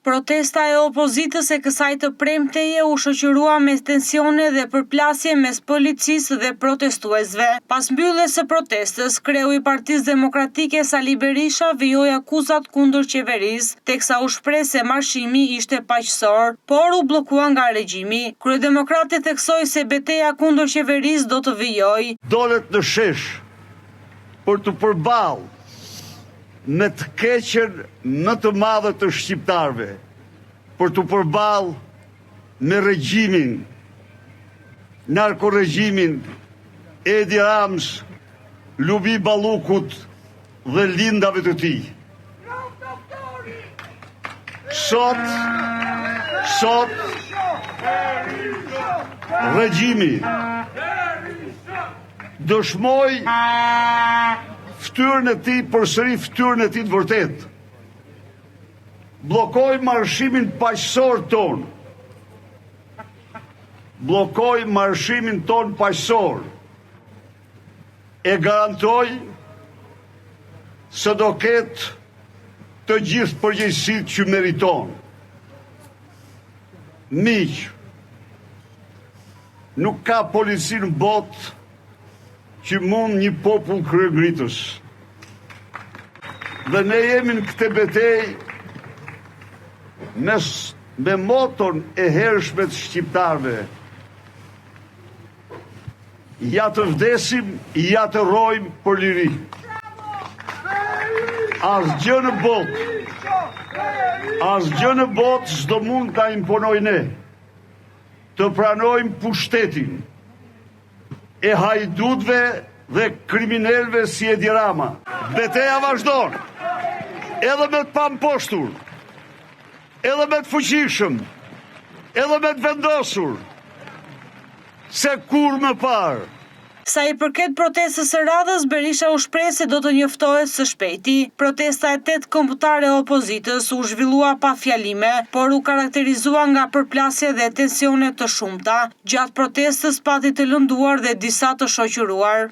Protesta e opozitës e kësaj të premteje u shoqërua me tensione dhe përplasje mes policisë dhe protestuesve. Pas mbylljes së protestës, kreu i Partisë Demokratike Sali Berisha vijoi akuzat kundër qeverisë, teksa u shpreh se marshimi ishte paqësor, por u bllokua nga regjimi. Kryedemokrati theksoi se betejë kundër qeverisë do të vijojë. Dolet në shesh për të përballë me të keqen më të madhe të shqiptarëve, për të përballë me regjimin, narkoregjimin Edi Rams, Lubi Ballukut dhe lindave të tij. Sot regjimi dëshmoi ftyrën e tij, përsëri ftyrën e tij të vërtet. Bllokoi marshimin paqësor ton. Bllokoi marshimin ton paqësor. E garantoj se do ketë të gjithë përgjegjësitë që meriton. Miq, nuk ka polici në botë që mund një popull kryegritës. Dhe ne jemi në këtë betejë me moton e hershme të shqiptarëve. Ja të vdesim, ja të rrojmë për liri. Asgjë në botë s'do mund ta imponoj ne të pranojmë pushtetin e hajdutëve dhe kriminalëve si Edi Rama. Betejë vazhdon, edhe me të pamposhtur, edhe me të fuqishëm, edhe me të vendosur, se kur më parë. Sa i përket protestës së radhës, Berisha u shpreh se do të njoftohet së shpejti. Protesta e 8 kombëtare e opozitës u zhvillua pa fjalime, por u karakterizua nga përplasje dhe tensione të shumta. Gjatë protestës pati të lënduar dhe disa të shoqëruar.